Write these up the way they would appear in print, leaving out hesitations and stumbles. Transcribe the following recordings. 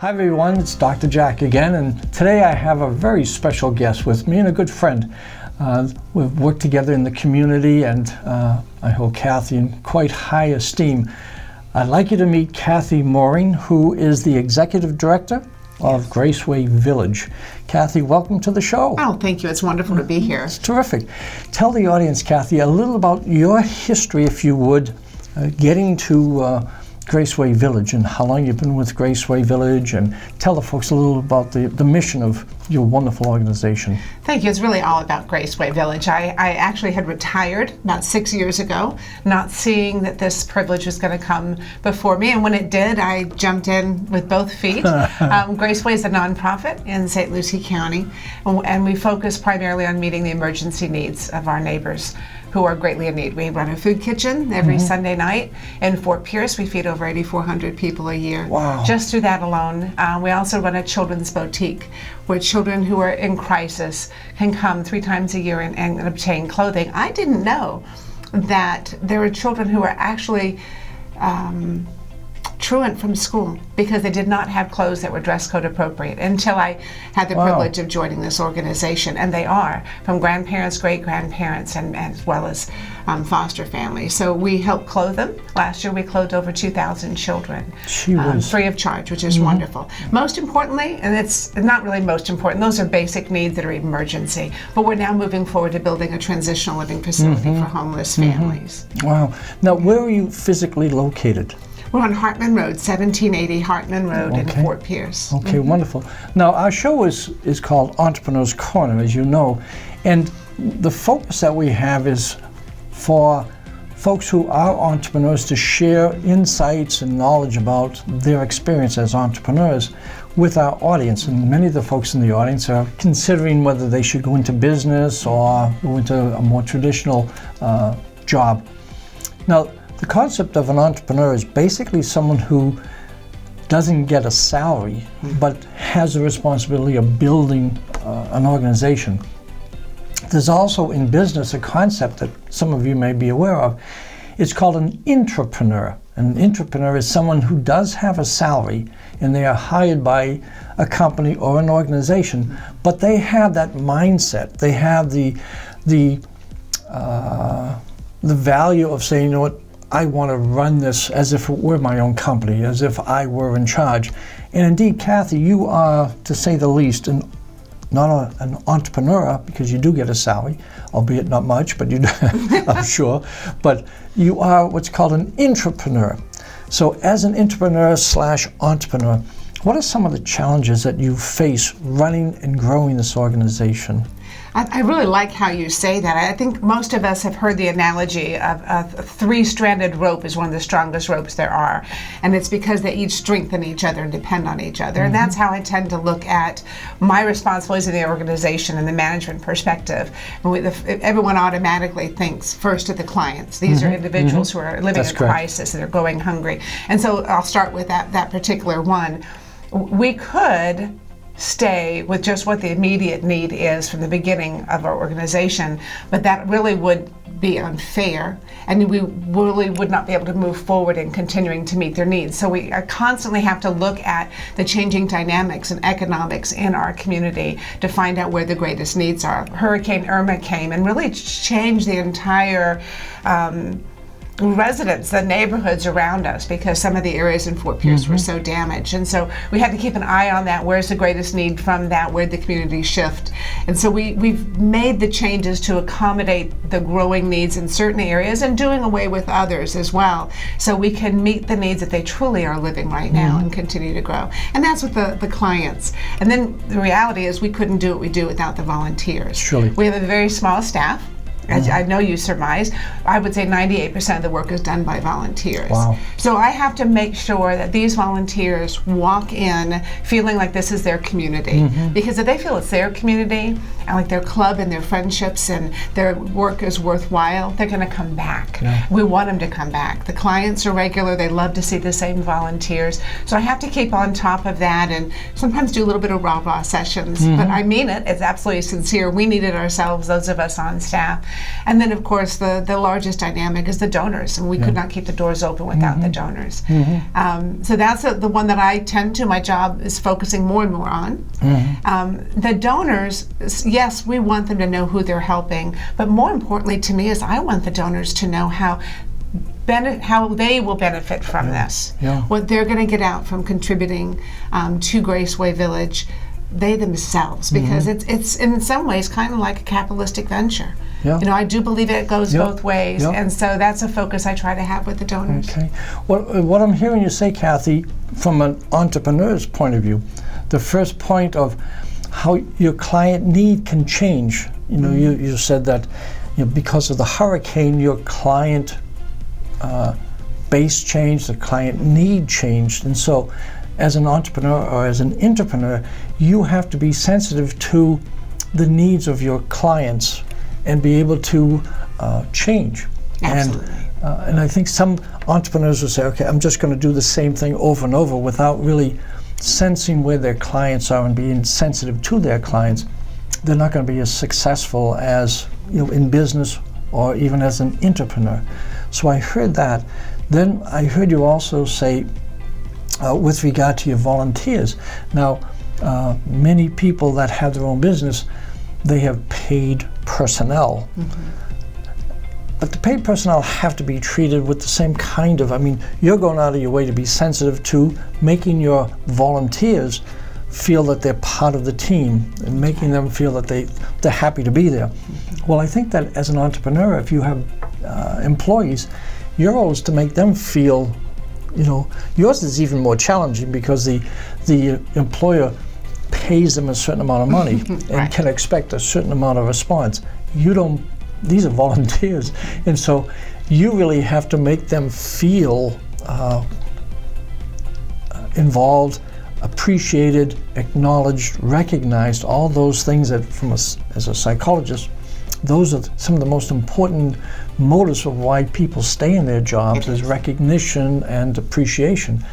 Hi everyone, it's Dr. Jack again, and today I have a very special guest with me and a good friend. We've worked together in the community, and I hold Cathie in quite high esteem. I'd like you to meet Cathie Mouring, who is the Executive Director of Graceway Village. Cathie, welcome to the show. Oh, thank you. It's wonderful to be here. It's terrific. Tell the audience, Cathie, a little about your history, if you would, getting to Graceway Village and how long you've been with Graceway Village, and tell the folks a little about the mission of your wonderful organization. Thank you. It's really all about Graceway Village. I actually had retired about 6 years ago, not seeing that this privilege was going to come before me, and when it did, I jumped in with both feet. Graceway is a nonprofit in St. Lucie County, and we focus primarily on meeting the emergency needs of our neighbors who are greatly in need. We run a food kitchen every Sunday night in Fort Pierce. We feed over 8,400 people a year. Wow. Just through that alone. We also run a children's boutique where children who are in crisis can come 3 times a year and obtain clothing. I didn't know that there were children who are actually truant from school because they did not have clothes that were dress code appropriate until I had the privilege of joining this organization, and they are from grandparents, great-grandparents, and as well as foster families. So we help clothe them. Last year we clothed over 2,000 children free of charge, which is wonderful. Most importantly, and it's not really most important, those are basic needs that are emergency, but we're now moving forward to building a transitional living facility for homeless families. Wow. Now, where are you physically located? We're on Hartman Road, 1780 Hartman Road in Fort Pierce. Okay, wonderful. Now, our show is called Entrepreneur's Corner, as you know, and the focus that we have is for folks who are entrepreneurs to share insights and knowledge about their experience as entrepreneurs with our audience. And many of the folks in the audience are considering whether they should go into business or go into a more traditional job. Now, the concept of an entrepreneur is basically someone who doesn't get a salary, but has the responsibility of building an organization. There's also in business a concept that some of you may be aware of. It's called an intrapreneur. An intrapreneur is someone who does have a salary and they are hired by a company or an organization, but they have that mindset. They have the value of saying, you know what, I want to run this as if it were my own company, as if I were in charge. And indeed, Cathie, you are, to say the least, not an entrepreneur, because you do get a salary, albeit not much, but you do, I'm sure. But you are what's called an intrapreneur. So as an intrapreneur/entrepreneur, what are some of the challenges that you face running and growing this organization? I really like how you say that. I think most of us have heard the analogy of a 3-stranded rope is one of the strongest ropes there are. And it's because they each strengthen each other and depend on each other. And that's how I tend to look at my responsibilities in the organization and the management perspective. Everyone automatically thinks first of the clients. These are individuals who are living in crisis and they're going hungry. And so I'll start with that particular one. We could stay with just what the immediate need is from the beginning of our organization, but that really would be unfair, and we really would not be able to move forward in continuing to meet their needs. So we constantly have to look at the changing dynamics and economics in our community to find out where the greatest needs are. Hurricane Irma came and really changed the entire residents, the neighborhoods around us, because some of the areas in Fort Pierce were so damaged. And so we had to keep an eye on that. Where's the greatest need from that? Where'd the community shift? And so we've made the changes to accommodate the growing needs in certain areas and doing away with others as well, so we can meet the needs that they truly are living right now and continue to grow. And that's with the clients. And then the reality is we couldn't do what we do without the volunteers. Surely. We have a very small staff. As I know you surmise, I would say 98% of the work is done by volunteers. Wow. So I have to make sure that these volunteers walk in feeling like this is their community. Because if they feel it's their community, and like their club and their friendships and their work is worthwhile, they're going to come back. Yeah. We want them to come back. The clients are regular. They love to see the same volunteers. So I have to keep on top of that and sometimes do a little bit of rah-rah sessions. But I mean it. It's absolutely sincere. We need it ourselves, those of us on staff. And then, of course, the largest dynamic is the donors, and we could not keep the doors open without the donors. So that's the one that I tend to, my job is focusing more and more on. The donors, yes, we want them to know who they're helping, but more importantly to me is I want the donors to know how they will benefit from this, what they're going to get out from contributing to Graceway Village, they themselves, because it's in some ways kind of like a capitalistic venture. You know, I do believe it goes both ways, and so that's a focus I try to have with the donors. Okay. Well, what I'm hearing you say, Cathie, from an entrepreneur's point of view, the first point of how your client need can change. You know, you said that, you know, because of the hurricane, your client base changed, the client need changed, and so as an entrepreneur or as an entrepreneur, you have to be sensitive to the needs of your clients and be able to change. Absolutely. And I think some entrepreneurs will say, okay, I'm just going to do the same thing over and over without really sensing where their clients are and being sensitive to their clients. They're not going to be as successful as, you know, in business or even as an entrepreneur. So I heard that. Then I heard you also say, with regard to your volunteers. Now, many people that have their own business, they have paid personnel. But the paid personnel have to be treated with the same kind of, I mean, you're going out of your way to be sensitive to making your volunteers feel that they're part of the team and making them feel that they're happy to be there. Well, I think that as an entrepreneur, if you have employees, your role is to make them feel, you know, yours is even more challenging because the employer pays them a certain amount of money and can expect a certain amount of response. You don't, these are volunteers, and so you really have to make them feel involved, appreciated, acknowledged, recognized, all those things that from us as a psychologist, those are some of the most important motives of why people stay in their jobs is recognition and appreciation.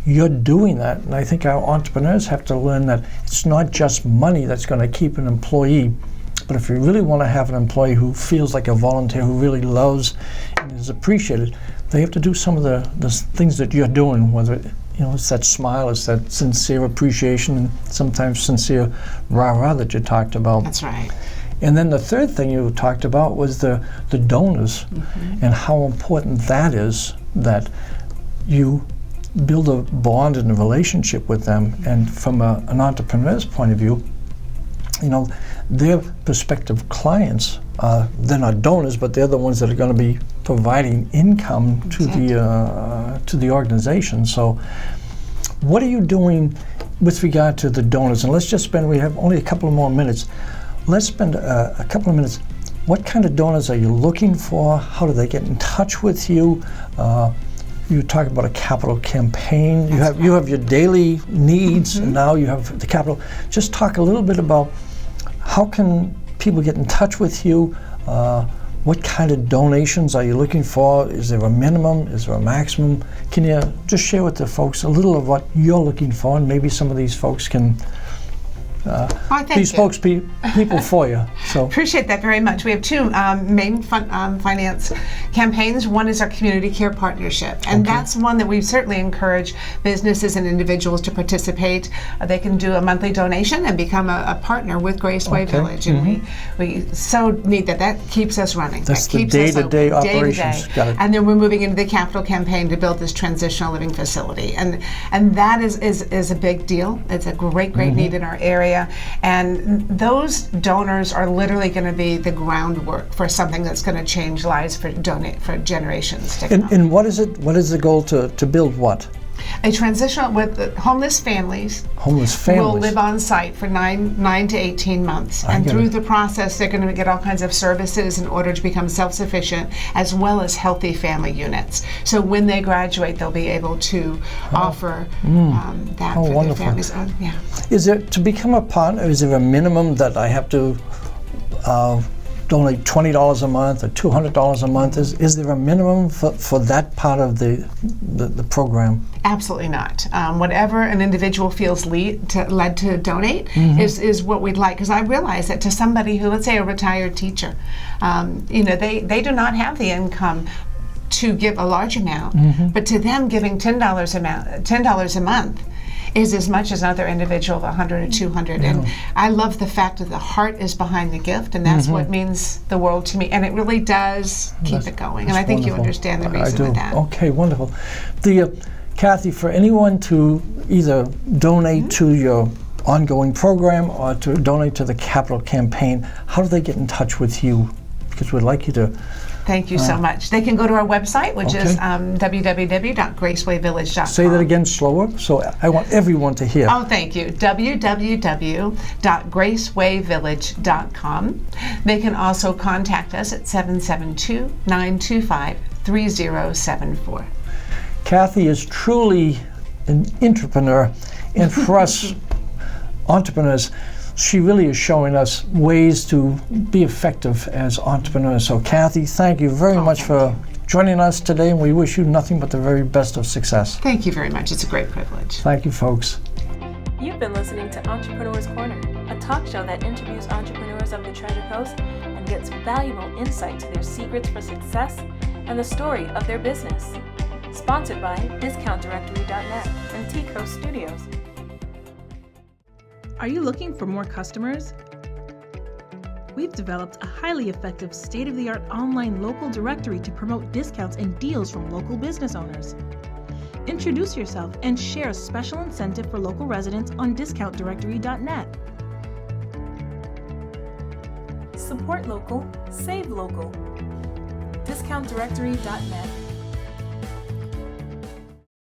You're doing that, and I think our entrepreneurs have to learn that it's not just money that's going to keep an employee, but if you really want to have an employee who feels like a volunteer, who really loves and is appreciated, they have to do some of the things that you're doing, whether, you know, it's that smile, it's that sincere appreciation, and sometimes sincere rah-rah that you talked about. That's right. And then the third thing you talked about was the donors and how important that is, that you build a bond and a relationship with them. And from an entrepreneur's point of view, you know, their prospective clients, they're not donors, but they're the ones that are going to be providing income to the organization. So what are you doing with regard to the donors? And let's just spend, we have only a couple of more minutes. Let's spend a couple of minutes. What kind of donors are you looking for? How do they get in touch with you? You talk about a capital campaign. You have your daily needs, and now you have the capital. Just talk a little bit about how can people get in touch with you? What kind of donations are you looking for? Is there a minimum? Is there a maximum? Can you just share with the folks a little of what you're looking for, and maybe some of these folks can be spokespeople for you. So appreciate that very much. We have two main finance campaigns. One is our community care partnership, and that's one that we certainly encourage businesses and individuals to participate. They can do a monthly donation and become a partner with Graceway Village, and we so need that. That keeps us running. That's that keeps the day-to-day operations. Got it. And then we're moving into the capital campaign to build this transitional living facility, and that is a big deal. It's a great need in our area. And those donors are literally going to be the groundwork for something that's going to change lives for generations to come. And what is it? What is the goal to build what? A transitional with homeless families. Homeless families will live on site for 9 to 18 months, and through the process, they're going to get all kinds of services in order to become self-sufficient, as well as healthy family units. So when they graduate, they'll be able to offer that for wonderful. their families. Is there, to become a partner, is there a minimum that I have to donate $20 a month or $200 a month? Is there a minimum for that part of the program? Absolutely not. Whatever an individual feels led to donate is what we'd like. Because I realize that to somebody who, let's say, a retired teacher, they do not have the income to give a large amount, but to them giving $10 a month is as much as another individual of 100 or 200. And I love the fact that the heart is behind the gift, and that's what means the world to me. And it really does keep it going. And I think you understand the reason with that. Okay, wonderful. Cathie, for anyone to either donate to your ongoing program or to donate to the capital campaign, how do they get in touch with you? Because we'd like you to. Thank you so much. They can go to our website, which is www.gracewayvillage.com. Say that again slower, so I want everyone to hear. Oh, thank you. www.gracewayvillage.com. They can also contact us at 772-925-3074. Cathie is truly an entrepreneur, and for us entrepreneurs, she really is showing us ways to be effective as entrepreneurs. So Cathie, thank you very much for joining us today, and we wish you nothing but the very best of success. Thank you very much. It's a great privilege. Thank you, folks. You've been listening to Entrepreneur's Corner, a talk show that interviews entrepreneurs of the Treasure Coast and gets valuable insight to their secrets for success and the story of their business. Sponsored by DiscountDirectory.net and TCoast Studios. Are you looking for more customers? We've developed a highly effective state-of-the-art online local directory to promote discounts and deals from local business owners. Introduce yourself and share a special incentive for local residents on DiscountDirectory.net. Support local, save local. DiscountDirectory.net